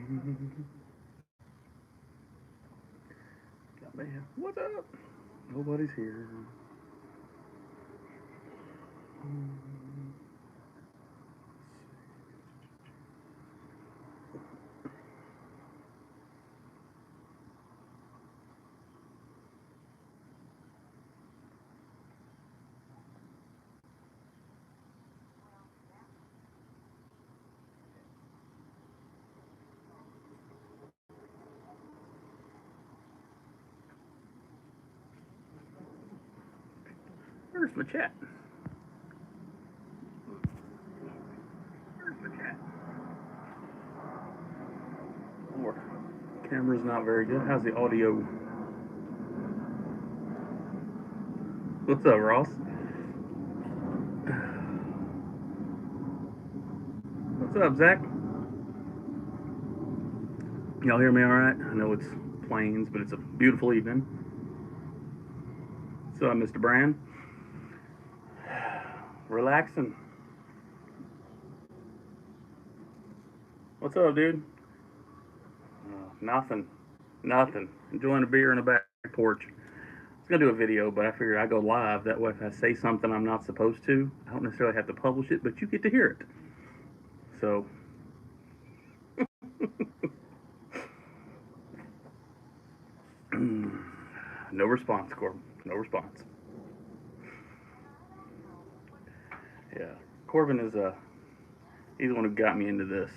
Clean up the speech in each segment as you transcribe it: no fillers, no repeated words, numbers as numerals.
Man, what's up? Nobody's here. Where's my chat? Where's my chat? Or camera's not very good. How's the audio? What's up, Ross? What's up, Zach? Y'all hear me all right? I know it's plains, but it's a beautiful evening. So, Mr. Brand, relaxing. What's up, dude? Nothing. Nothing. Enjoying a beer in the back porch. I was gonna do a video, but I figured I'd go live. That way, if I say something I'm not supposed to, I don't necessarily have to publish it, but you get to hear it. So, no response, Corbin. No response. Yeah, Corbin is he's the one who got me into this.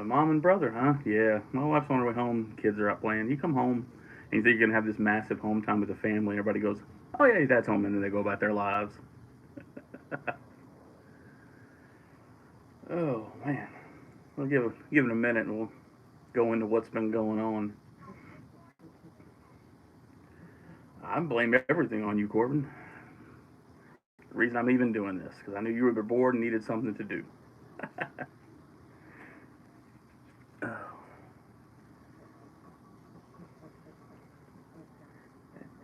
Mom and brother, huh? Yeah, my wife's on her way home. Kids are out playing. You come home, and you think you're gonna have this massive home time with the family. Everybody goes, "Oh yeah, your dad's home," and then they go about their lives. Oh man, we'll give it a minute, and we'll go into what's been going on. I blame everything on you, Corbin. The reason I'm even doing this because I knew you were bored and needed something to do. Oh,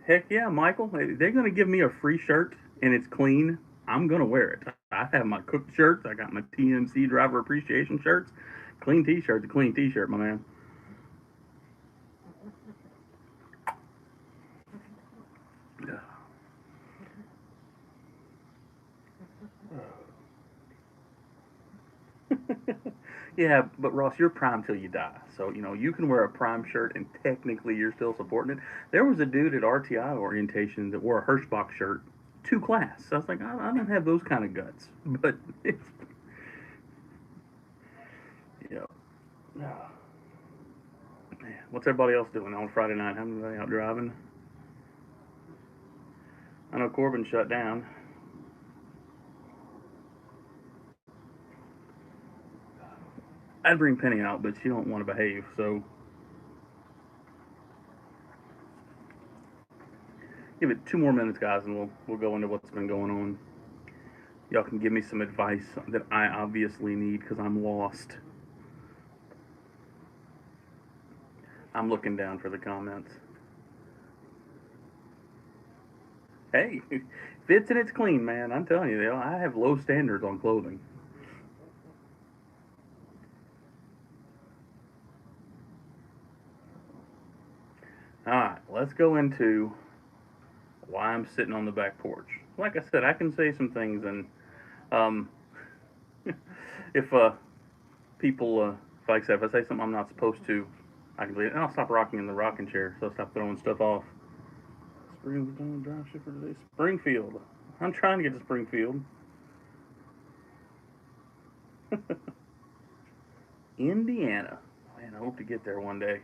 heck yeah, Michael. They're going to give me a free shirt and it's clean. I'm going to wear it. I have my cooked shirts. I got my TMC driver appreciation shirts. Clean t shirt's a clean t shirt, my man. Yeah, but Ross, you're prime till you die. So, you can wear a prime shirt and technically you're still supporting it. There was a dude at RTI orientation that wore a Hirschbach shirt to class. I was like, I don't have those kind of guts. But, yeah. What's everybody else doing on Friday night? Haven't anybody out driving? I know Corbin shut down. I'd bring Penny out, but she don't want to behave. So give it 2 more minutes, guys, and we'll go into what's been going on. Y'all can give me some advice that I obviously need because I'm lost. I'm looking down for the comments. Hey, fits and it's clean, man. I'm telling you, I have low standards on clothing. All right, let's go into why I'm sitting on the back porch. Like I said, I can say some things, and um, if people, like I said, if I say something I'm not supposed to, I can leave it, and I'll stop rocking in the rocking chair, so I'll stop throwing stuff off. Springfield drive shipper today. Springfield. I'm trying to get to Springfield. Indiana. Man, I hope to get there one day.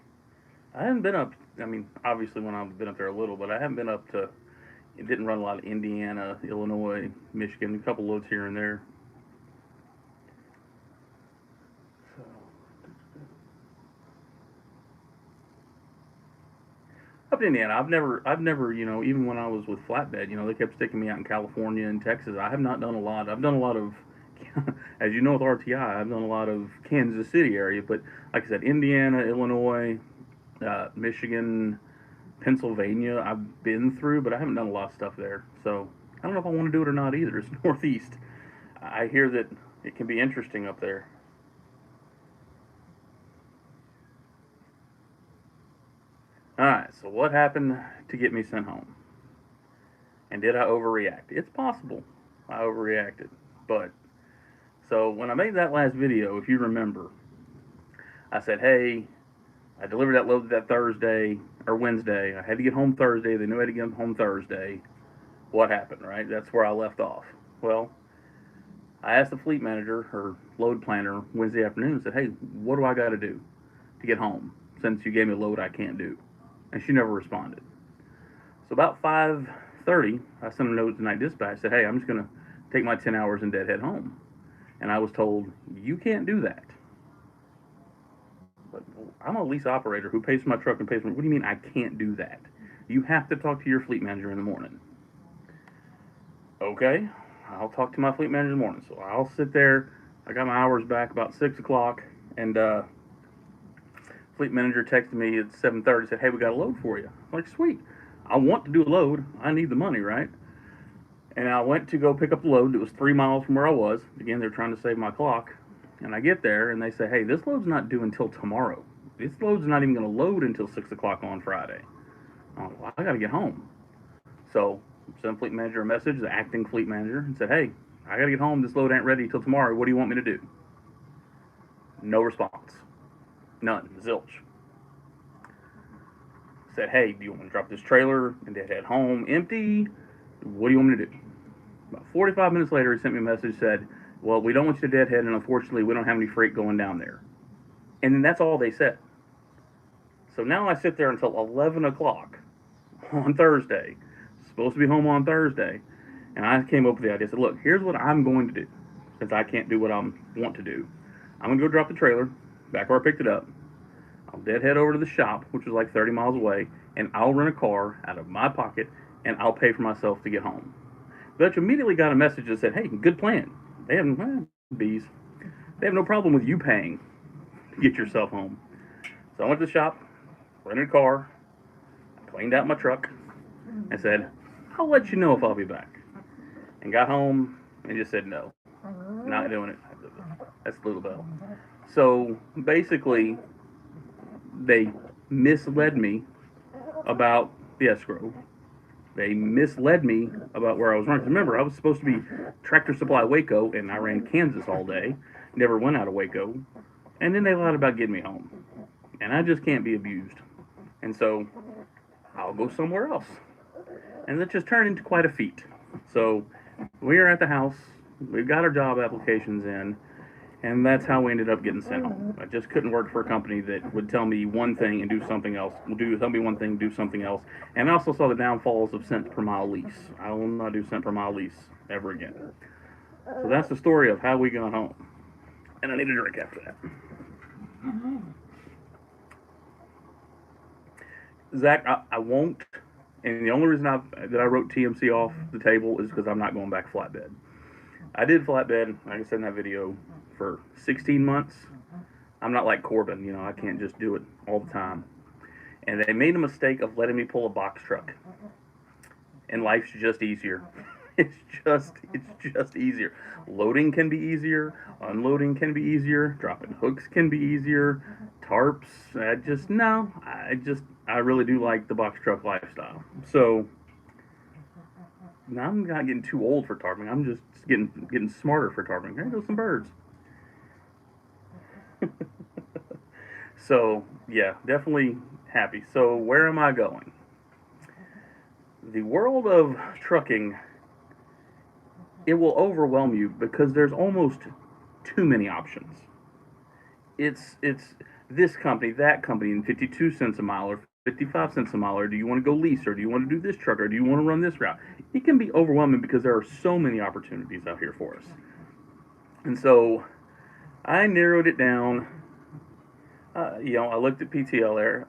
I haven't been up. I mean, obviously when I've been up there a little, but I haven't been up to. It didn't run a lot of Indiana, Illinois, Michigan, a couple loads here and there. So, up to Indiana, I've never, even when I was with flatbed, they kept sticking me out in California and Texas. I have not done a lot. I've done a lot of, as you know, with RTI, I've done a lot of Kansas City area, but like I said, Indiana, Illinois, Michigan, Pennsylvania, I've been through, but I haven't done a lot of stuff there. So I don't know if I want to do it or not either. It's Northeast. I hear that it can be interesting up there. So what happened to get me sent home? And did I overreact? It's possible I overreacted. But so when I made that last video, if you remember, I said, hey, I delivered that load that Thursday or Wednesday. I had to get home Thursday. They knew I had to get home Thursday. What happened, right? That's where I left off. Well, I asked the fleet manager, her load planner, Wednesday afternoon, and said, hey, what do I got to do to get home since you gave me a load I can't do? And she never responded. So about 5:30, I sent a note to night dispatch, said, hey, I'm just going to take my 10 hours and deadhead home. And I was told, you can't do that. But I'm a lease operator who pays for my truck and pays for what do you mean I can't do that? You have to talk to your fleet manager in the morning. Okay, I'll talk to my fleet manager in the morning. So I'll sit there. I got my hours back about 6 o'clock, and fleet manager texted me at 7:30, said, hey, we got a load for you. I'm like, sweet. I want to do a load. I need the money, right? And I went to go pick up the load. It was 3 miles from where I was. Again, they're trying to save my clock. And I get there, and they say, hey, this load's not due until tomorrow. This load's not even going to load until 6 o'clock on Friday. I'm like, well, I got to get home. So sent fleet manager a message, the acting fleet manager, and said, hey, I got to get home. This load ain't ready until tomorrow. What do you want me to do? No response. None. Zilch. Said, hey, do you want me to drop this trailer and head home empty? What do you want me to do? About 45 minutes later, he sent me a message, said, well, we don't want you to deadhead, and unfortunately, we don't have any freight going down there. And then that's all they said. So now I sit there until 11 o'clock on Thursday, supposed to be home on Thursday, and I came up with the idea. I said, look, here's what I'm going to do, since I can't do what I want to do. I'm going to go drop the trailer back where I picked it up. I'll deadhead over to the shop, which is like 30 miles away, and I'll rent a car out of my pocket, and I'll pay for myself to get home. Dutch immediately got a message that said, hey, good plan. They have, bees. They have no problem with you paying to get yourself home. So I went to the shop, rented a car, cleaned out my truck, and said, I'll let you know if I'll be back. And got home and just said, no, not doing it. That's Little Bell. So basically, they misled me about the escrow. They misled me about where I was running. Remember, I was supposed to be Tractor Supply Waco, and I ran Kansas all day. Never went out of Waco. And then they lied about getting me home. And I just can't be abused. And so, I'll go somewhere else. And that just turned into quite a feat. So, we are at the house. We've got our job applications in. And that's how we ended up getting sent home. I just couldn't work for a company that would tell me one thing and do something else. Tell me one thing, do something else. And I also saw the downfalls of cent per mile lease. I will not do cent per mile lease ever again. So that's the story of how we got home. And I need a drink after that. Zach, I won't. And the only reason that I wrote TMC off the table is because I'm not going back flatbed. I did flatbed, like I said in that video, for 16 months. I'm not like Corbin, I can't just do it all the time. And they made a mistake of letting me pull a box truck. And life's just easier. It's just easier. Loading can be easier, unloading can be easier, dropping hooks can be easier, tarps, I really do like the box truck lifestyle. So now I'm not getting too old for tarping. I'm just getting smarter for tarping. There go some birds. So, yeah, definitely happy. So, where am I going? The world of trucking, it will overwhelm you because there's almost too many options. It's this company, that company, and 52 cents a mile or 55 cents a mile, or do you want to go lease, or do you want to do this truck, or do you want to run this route? It can be overwhelming because there are so many opportunities out here for us. And so, I narrowed it down. I looked at PTL there.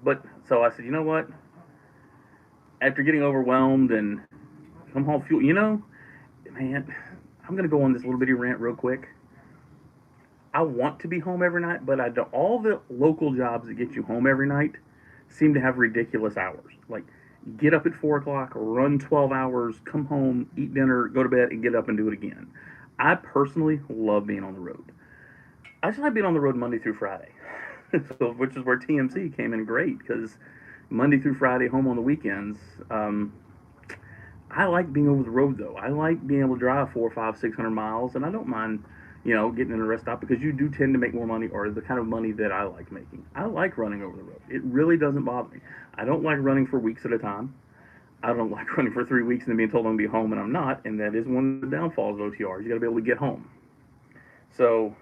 But so I said, you know what? After getting overwhelmed and come home fuel, man, I'm gonna go on this little bitty rant real quick. I want to be home every night, but I don't. All the local jobs that get you home every night seem to have ridiculous hours. Like, get up at 4 o'clock, run 12 hours, come home, eat dinner, go to bed, and get up and do it again. I personally love being on the road. I just like being on the road Monday through Friday, which is where TMC came in great because, Monday through Friday, home on the weekends. I like being over the road though. I like being able to drive 400, 500, 600 miles, and I don't mind, getting in a rest stop because you do tend to make more money, or the kind of money that I like making. I like running over the road. It really doesn't bother me. I don't like running for weeks at a time. I don't like running for 3 weeks and then being told I'm gonna be home and I'm not, and that is one of the downfalls of OTRs. You got to be able to get home. So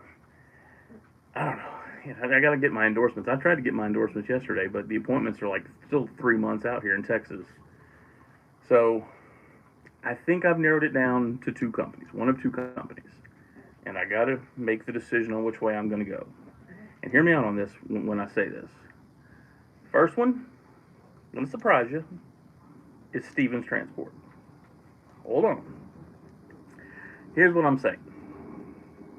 I don't know. I got to get my endorsements. I tried to get my endorsements yesterday, but the appointments are like still 3 months out here in Texas. So I think I've narrowed it down to two companies, one of two companies, and I got to make the decision on which way I'm going to go. And hear me out on this when I say this. First one, I'm going to surprise you, is Stevens Transport. Hold on. Here's what I'm saying.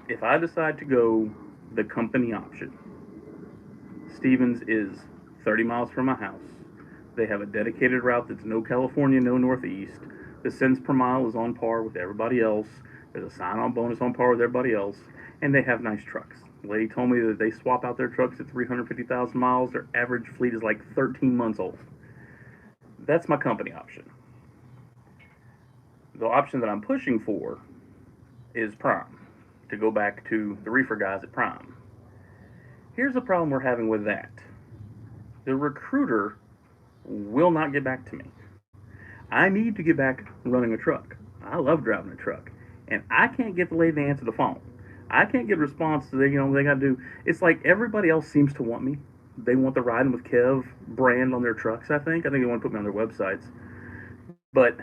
If I decide to go the company option, Stevens is 30 miles from my house. They have a dedicated route that's no California, no Northeast. The cents per mile is on par with everybody else. There's a sign-on bonus on par with everybody else. And they have nice trucks. The lady told me that they swap out their trucks at 350,000 miles. Their average fleet is like 13 months old. That's my company option. The option that I'm pushing for is Prime, to go back to the reefer guys at Prime. Here's the problem we're having with that. The recruiter will not get back to me. I need to get back running a truck. I love driving a truck. And I can't get the lady to answer the phone. I can't get a response to they got to do. It's like everybody else seems to want me. They want the Riding with Kev brand on their trucks, I think. I think they want to put me on their websites. But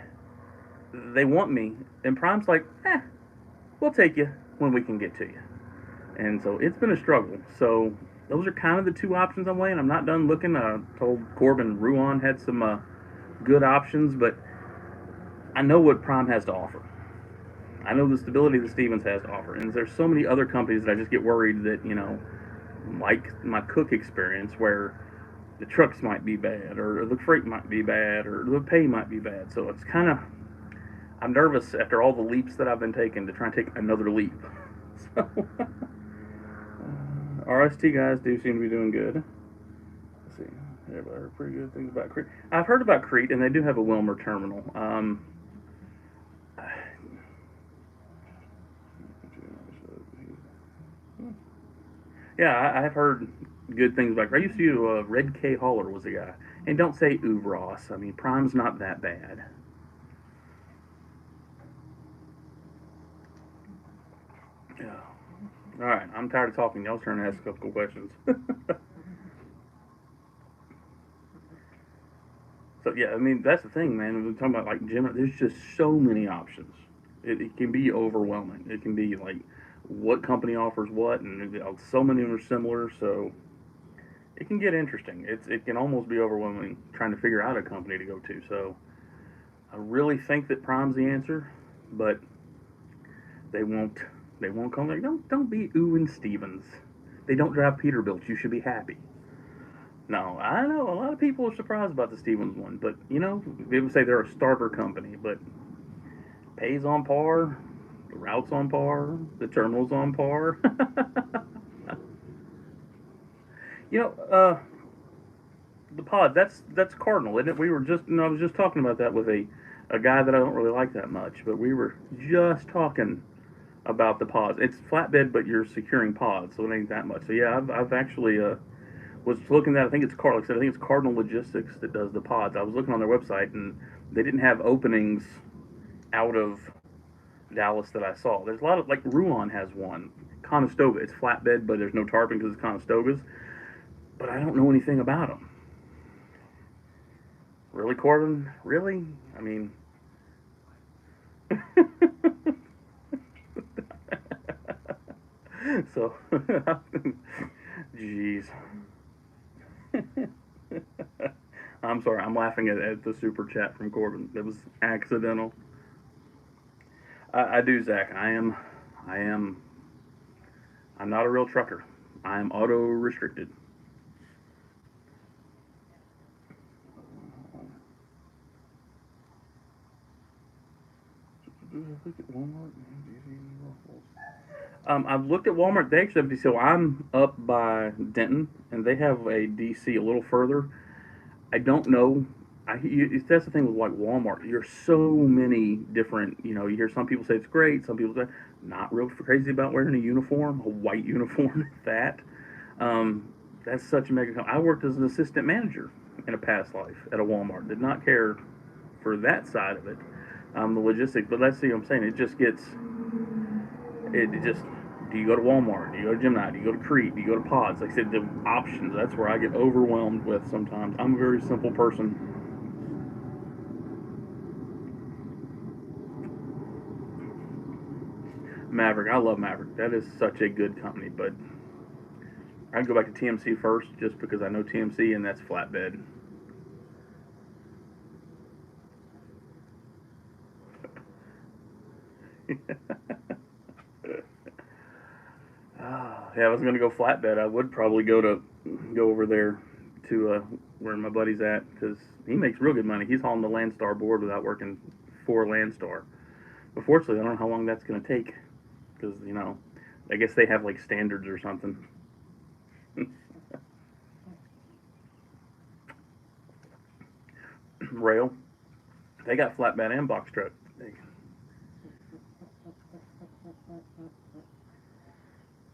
they want me. And Prime's like, we'll take you when we can get to you. And so it's been a struggle. So those are kind of the two options I'm weighing. I'm not done looking. I told Corbin Ruan had some good options, but I know what Prime has to offer. I know the stability that Stevens has to offer. And there's so many other companies that I just get worried that, like my Cook experience, where the trucks might be bad, or the freight might be bad, or the pay might be bad. So it's kind of, I'm nervous after all the leaps that I've been taking to try and take another leap. So, RST guys do seem to be doing good. Let's see. I've heard pretty good things about Crete. I've heard about Crete, and they do have a Wilmer terminal. Yeah, I've heard good things about Crete. I used to do Red K. Haller was the guy. And don't say ooh Ross. I mean, Prime's not that bad. Yeah. All right, I'm tired of talking. Y'all's turn to ask a couple of questions. So yeah, I mean that's the thing, man. We're talking about like gym. There's just so many options. It can be overwhelming. It can be like what company offers what, and so many of them are similar. So it can get interesting. It can almost be overwhelming trying to figure out a company to go to. So I really think that Prime's the answer, but they won't. They won't come like don't be oohing Stevens. They don't drive Peterbilt. You should be happy. No, I know a lot of people are surprised about the Stevens one, but they would say they're a starter company, but pays on par, the routes on par, the terminals on par. you know, uh, the pod that's Cardinal, isn't it? We were just I was just talking about that with a guy that I don't really like that much, but we were just talking about the pods. It's flatbed, but you're securing pods, so it ain't that much. So yeah, I've actually was looking at. I think it's Like I said, I think it's Cardinal Logistics that does the pods. I was looking on their website, and they didn't have openings out of Dallas that I saw. There's a lot of like Ruan has one. Conestoga. It's flatbed, but there's no tarping because it's Conestogas. But I don't know anything about them. Really, Corbin? Really? I mean. So, jeez. I'm sorry. I'm laughing at the super chat from Corbin. It was accidental. I do, Zach. I am. I am. I'm not a real trucker. I am auto restricted. I've looked at Walmart. They actually have DC. So I'm up by Denton, and they have a DC a little further. I don't know. That's the thing with like Walmart. There's so many different. You hear some people say it's great. Some people say not real crazy about wearing a uniform, a white uniform. That that's such a mega. I worked as an assistant manager in a past life at a Walmart. Did not care for that side of it, the logistics. But let's see. What I'm saying it just gets it just. Do you go to Walmart? Do you go to Gemini? Do you go to Crete? Do you go to Pods? Like I said, the options. That's where I get overwhelmed with sometimes. I'm a very simple person. Maverick, I love Maverick. That is such a good company, but I'd go back to TMC first just because I know TMC and that's flatbed. Yeah, I was gonna go flatbed. I would probably go over there to where my buddy's at because he makes real good money. He's hauling the Landstar board without working for Landstar. But fortunately, I don't know how long that's gonna take because I guess they have like standards or something. Rail, they got flatbed and box truck.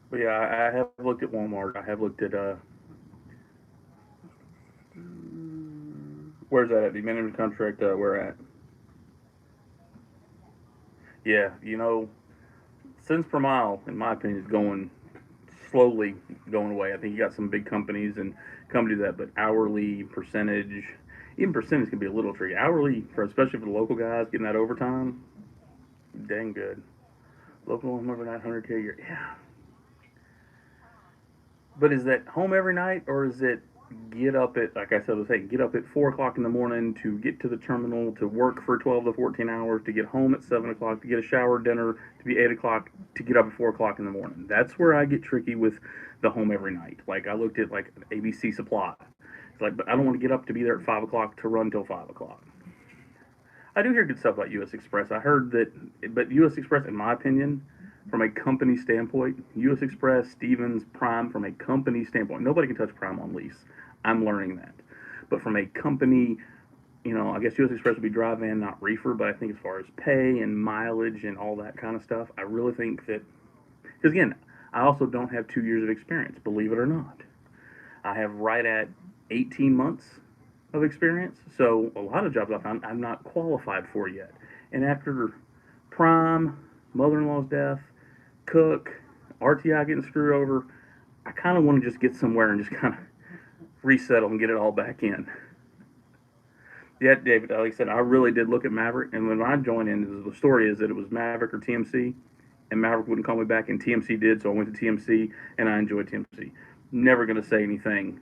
But yeah, I have looked at Walmart. I have looked at where's that at? The minimum contract. Where at? Yeah, cents per mile, in my opinion, is going slowly going away. I think you got some big companies and come to that, but hourly percentage, even percentage can be a little tricky. Hourly for especially for the local guys getting that overtime, dang good. Local home over 900K a year. Yeah, but is that home every night or is it get up at like I said, let's say get up at 4 o'clock in the morning to get to the terminal to work for 12 to 14 hours to get home at 7 o'clock to get a shower, dinner to be 8 o'clock to get up at 4 o'clock in the morning. That's where I get tricky with the home every night. Like I looked at like ABC Supply. It's like, but I don't want to get up to be there at 5 o'clock to run till 5 o'clock. I do hear good stuff about U.S. Express. I heard that, but U.S. Express, in my opinion, from a company standpoint, U.S. Express, Stevens, Prime, from a company standpoint, nobody can touch Prime on lease. I'm learning that. But from a company, I guess U.S. Express would be dry van, not reefer. But I think as far as pay and mileage and all that kind of stuff, I really think that because again, I also don't have 2 years of experience, believe it or not. I have right at 18 months of experience. So a lot of jobs I found I'm not qualified for yet. And after Prime, mother-in-law's death, Cook, RTI getting screwed over, I kind of want to just get somewhere and just kind of resettle and get it all back in. Yeah, David, like I said, I really did look at Maverick, and when I joined in, the story is that it was Maverick or TMC, and Maverick wouldn't call me back, and TMC did, so I went to TMC, and I enjoyed TMC. Never going to say anything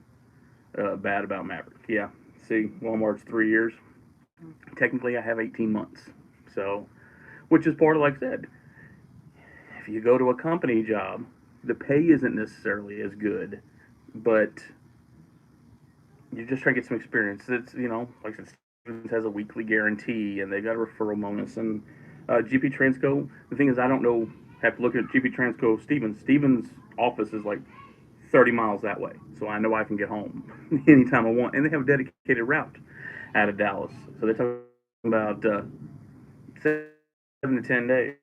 bad about Maverick. Yeah, see, Walmart's 3 years. Technically, I have 18 months. So, which is part of, like I said, if you go to a company job, the pay isn't necessarily as good, but you just try to get some experience. It's, like I said, Stevens has a weekly guarantee, and they got a referral bonus. And GP Transco, the thing is, I don't know, have to look at GP Transco Stevens. Stevens' office is like 30 miles that way, so I know I can get home anytime I want. And they have a dedicated route out of Dallas, so they're talking about 7 to 10 days.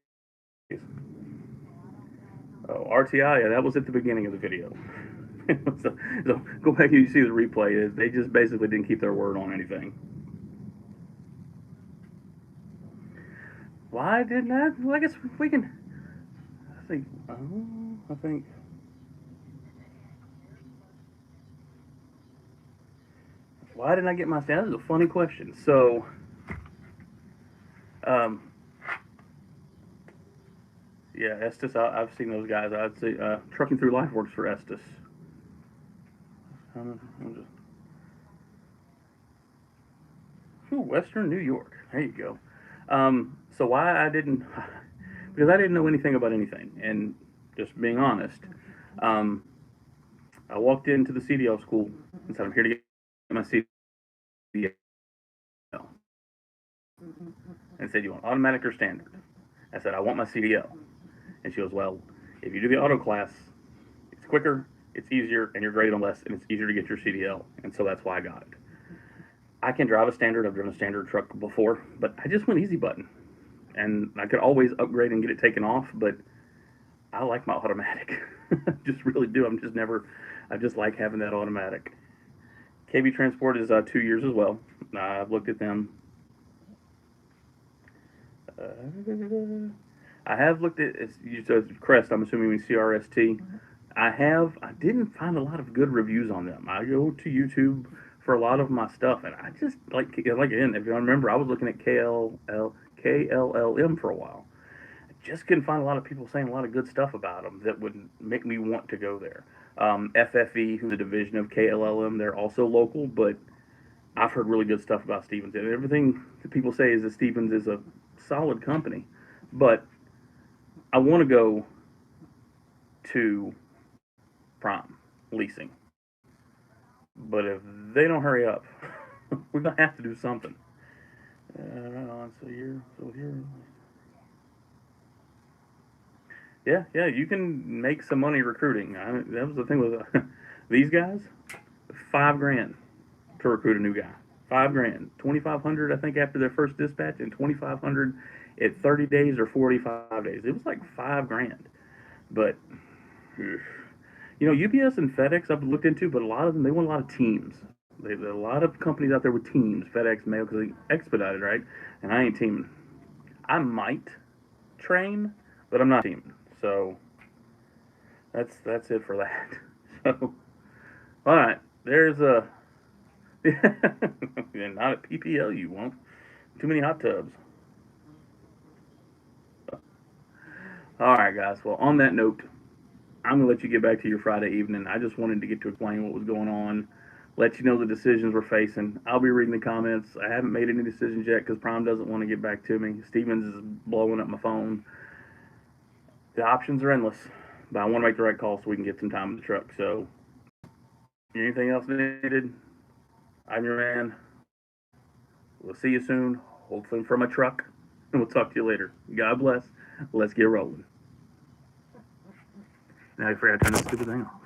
Oh, RTI, yeah, that was at the beginning of the video. so go back and you see the replay. They just basically didn't keep their word on anything. Why didn't that? Well, I guess we can. I think. I think. Why didn't I get my stats? That is a funny question. So, um, yeah, Estes. I've seen those guys. I'd say Trucking Through Life works for Estes. Just, Western New York. There you go. So why I didn't? Because I didn't know anything about anything, and just being honest, um, I walked into the CDL school and said, "I'm here to get my CDL," and said, "You want automatic or standard?" I said, "I want my CDL," and she goes, "Well, if you do the auto class, it's quicker, it's easier, and you're graded on less, and it's easier to get your CDL," and so that's why I got it. I can drive a standard. I've driven a standard truck before, but I just went easy button, and I could always upgrade and get it taken off. But I like my automatic. Just really do. I'm just never. I just like having that automatic. KB Transport is 2 years as well. I've looked at them. I have looked at it's Crest. I'm assuming you mean CRST. I didn't find a lot of good reviews on them. I go to YouTube for a lot of my stuff, and I just like again. If you remember, I was looking at KLLM for a while. I just couldn't find a lot of people saying a lot of good stuff about them that would make me want to go there. FFE, who's a division of KLLM, they're also local, but I've heard really good stuff about Stevens. And everything that people say is that Stevens is a solid company, but I want to go to Prime leasing. But if they don't hurry up, we're gonna have to do something. So here. Yeah. You can make some money recruiting. That was the thing with these guys. 5 grand to recruit a new guy. 5 grand, 2,500 I think after their first dispatch, and 2,500 at 30 days or 45 days. It was like 5 grand. But UPS and FedEx I've looked into, but a lot of them they want a lot of teams. There's a lot of companies out there with teams, FedEx, Mail, because they expedited, right? And I ain't teaming. I might train, but I'm not teaming. So that's it for that. So all right, there's a not at PPL you won't. Too many hot tubs. All right, guys. Well, on that note, I'm gonna let you get back to your Friday evening. I just wanted to get to explain what was going on, let you know the decisions we're facing. I'll be reading the comments. I haven't made any decisions yet because Prime doesn't want to get back to me. Stevens is blowing up my phone. The options are endless, but I want to make the right call so we can get some time in the truck. So, anything else needed? I'm your man. We'll see you soon, hopefully from a truck, and we'll talk to you later. God bless. Let's get rolling. Now I forgot to turn this stupid thing off.